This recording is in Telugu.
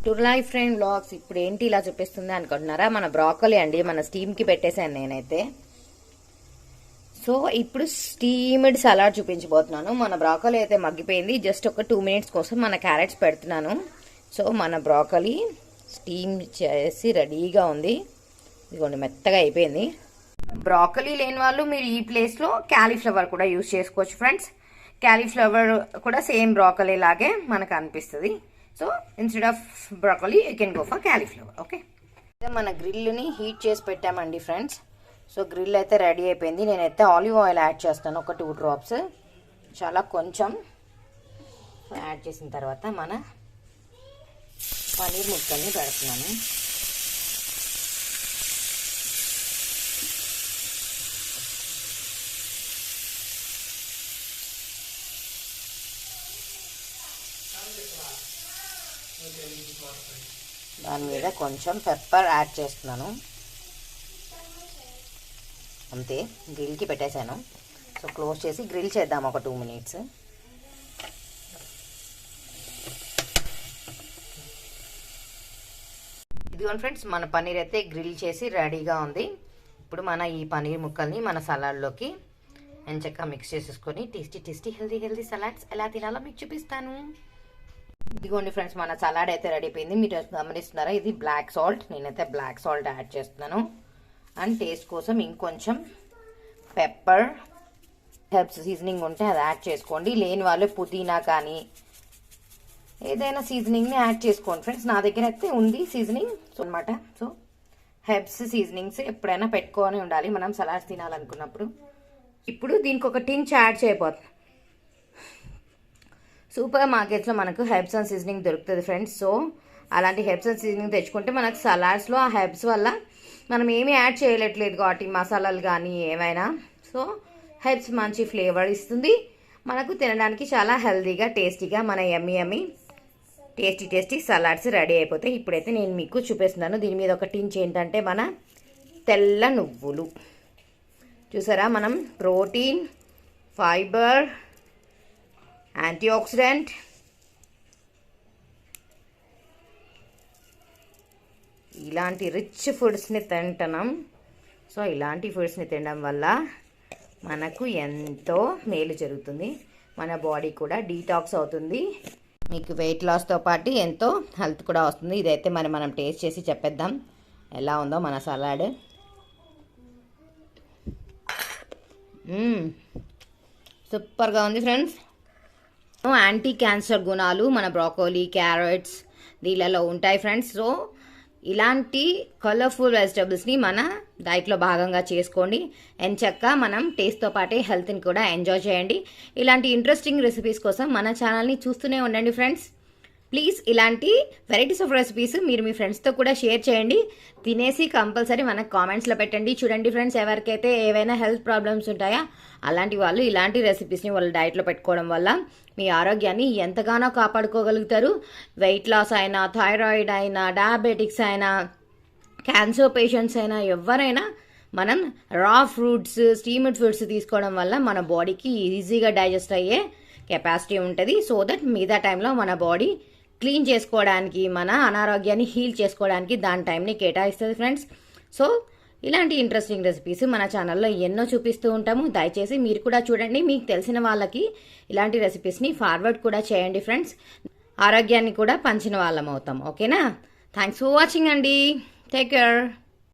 To Lifetrain vlogs. ఇప్పుడు ఏంటి ఇలా చూపిస్తుంది అనుకుంటున్నారా? మన బ్రాకలీ అండి, మన స్టీమ్కి పెట్టేశాను నేనైతే. సో ఇప్పుడు స్టీమ్డ్ సలాడ్ చూపించబోతున్నాను. మన బ్రాకలీ అయితే మగ్గిపోయింది. జస్ట్ ఒక 2 minutes కోసం మన క్యారెట్స్ పెడుతున్నాను. సో మన బ్రాకలీ స్టీమ్ చేసి రెడీగా ఉంది. ఇదిగోండి, మెత్తగా అయిపోయింది. బ్రాకలీ లేని వాళ్ళు మీరు ఈ ప్లేస్లో క్యాలీఫ్లవర్ కూడా యూజ్ చేసుకోవచ్చు ఫ్రెండ్స్. క్యాలీఫ్లవర్ కూడా సేమ్ బ్రాకలీ లాగే మనకు అనిపిస్తుంది. So instead of broccoli you can go for cauliflower. Okay, మన గ్రిల్ని హీట్ చేసి పెట్టామండి ఫ్రెండ్స్. సో గ్రిల్ అయితే రెడీ అయిపోయింది. నేనైతే ఆలివ్ ఆయిల్ యాడ్ చేస్తాను, ఒక 2 drops, చాలా కొంచెం. యాడ్ చేసిన తర్వాత మన పనీర్ ముక్కల్ని పెడుతున్నాను. దాని మీద కొంచెం పెప్పర్ యాడ్ చేస్తున్నాను. అంతే, గ్రిల్కి పెట్టేశాను. సో క్లోజ్ చేసి గ్రిల్ చేద్దాం ఒక 2 minutes. ఇదిగోండి ఫ్రెండ్స్, మన పన్నీర్ అయితే గ్రిల్ చేసి రెడీగా ఉంది. ఇప్పుడు మన ఈ పన్నీర్ ముక్కల్ని మన సలాడ్లోకి ఎంచక్కా మిక్స్ చేసేసుకొని టేస్టీ హెల్దీ సలాడ్స్ ఎలా తినాలో మీకు చూపిస్తాను. ఇదిగోండి ఫ్రెండ్స్, మన సలాడ్ అయితే రెడీ అయిపోయింది. మీరు గమనిస్తున్నారా? ఇది బ్లాక్ సాల్ట్. నేనైతే బ్లాక్ సాల్ట్ యాడ్ చేస్తున్నాను. అండ్ టేస్ట్ కోసం ఇంకొంచెం పెప్పర్, హెర్బ్స్ సీజనింగ్ ఉంటే అది యాడ్ చేసుకోండి. లేని వాళ్ళు పుదీనా కానీ ఏదైనా సీజనింగ్ని యాడ్ చేసుకోండి ఫ్రెండ్స్. నా దగ్గర అయితే ఉంది సీజనింగ్ అనమాట. సో హెర్బ్స్ సీజనింగ్స్ ఎప్పుడైనా పెట్టుకొని ఉండాలి మనం సలాడ్స్ తినాలనుకున్నప్పుడు. ఇప్పుడు దీనికి ఒక టించ్ యాడ్ చేయబోతున్నాం. సూపర్ మార్కెట్స్లో మనకు హెర్బ్స్ అండ్ సీజనింగ్ దొరుకుతుంది ఫ్రెండ్స్. సో అలాంటి హెర్బ్స్ అండ్ సీజనింగ్ తెచ్చుకుంటే మనకు సలాడ్స్లో ఆ హెర్బ్స్ వల్ల మనం ఏమీ యాడ్ చేయట్లేదు కాబట్టి మసాలాలు కానీ ఏమైనా. సో హెర్బ్స్ మంచి ఫ్లేవర్ ఇస్తుంది మనకు, తినడానికి చాలా హెల్తీగా టేస్టీగా మన యమ్మీ టేస్టీ సలాడ్స్ రెడీ అయిపోతాయి. ఇప్పుడైతే నేను మీకు చూపిస్తున్నాను. దీని మీద ఒక టించ్ ఏంటంటే మన తెల్ల నువ్వులు. చూసారా, మనం ప్రోటీన్, ఫైబర్, యాంటీ ఆక్సిడెంట్, ఇలాంటి రిచ్ ఫుడ్స్ని తింటున్నాం. సో ఇలాంటి ఫుడ్స్ని తినడం వల్ల మనకు ఎంతో మేలు జరుగుతుంది. మన బాడీ కూడా డీటాక్స్ అవుతుంది. మీకు వెయిట్ లాస్తో పాటు ఎంతో హెల్త్ కూడా వస్తుంది. ఇదైతే మనం టేస్ట్ చేసి చెప్పేద్దాం ఎలా ఉందో మన సలాడ్. సూపర్గా ఉంది ఫ్రెండ్స్. యాంటీ క్యాన్సర్ గుణాలు మన బ్రాకోలీ, క్యారెట్స్ దీనిలో ఉంటాయి ఫ్రెండ్స్. సో ఇలాంటి కలర్ఫుల్ వెజిటబుల్స్ని మన డైట్లో భాగంగా చేసుకోండి. ఎంచక్కా మనం టేస్ట్తో పాటే హెల్త్ని కూడా ఎంజాయ్ చేయండి. ఇలాంటి ఇంట్రెస్టింగ్ రెసిపీస్ కోసం మన ఛానల్ని చూస్తూనే ఉండండి ఫ్రెండ్స్. ప్లీజ్ ఇలాంటి వెరైటీస్ ఆఫ్ రెసిపీస్ మీరు మీ ఫ్రెండ్స్తో కూడా షేర్ చేయండి. తినేసి కంపల్సరీ మనకు కామెంట్స్లో పెట్టండి. చూడండి ఫ్రెండ్స్, ఎవరికైతే ఏవైనా హెల్త్ ప్రాబ్లమ్స్ ఉంటాయా అలాంటి వాళ్ళు ఇలాంటి రెసిపీస్ని వాళ్ళ డైట్లో పెట్టుకోవడం వల్ల మీ ఆరోగ్యాన్ని ఎంతగానో కాపాడుకోగలుగుతారు. వెయిట్ లాస్ అయినా, థైరాయిడ్ అయినా, డయాబెటిక్స్ అయినా, క్యాన్సర్ పేషెంట్స్ అయినా, ఎవరైనా మనం రా ఫ్రూట్స్, స్టీమ్డ్ ఫుడ్స్ తీసుకోవడం వల్ల మన బాడీకి ఈజీగా డైజెస్ట్ అయ్యే కెపాసిటీ ఉంటుంది. సో దట్ మిగతా టైంలో మన బాడీ క్లీన్ చేసుకోవడానికి, మన అనారోగ్యాన్ని హీల్ చేసుకోవడానికి దాని టైంని కేటాయిస్తుంది ఫ్రెండ్స్. సో ఇలాంటి ఇంట్రెస్టింగ్ రెసిపీస్ మన ఛానల్లో ఎన్నో చూపిస్తూ ఉంటాము. దయచేసి మీరు కూడా చూడండి. మీకు తెలిసిన వాళ్ళకి ఇలాంటి రెసిపీస్ని ఫార్వర్డ్ కూడా చేయండి ఫ్రెండ్స్. ఆరోగ్యాన్ని కూడా పంచిన వాళ్ళం అవుతాం. ఓకేనా? థ్యాంక్స్ ఫర్ వాచింగ్ అండి. Take care.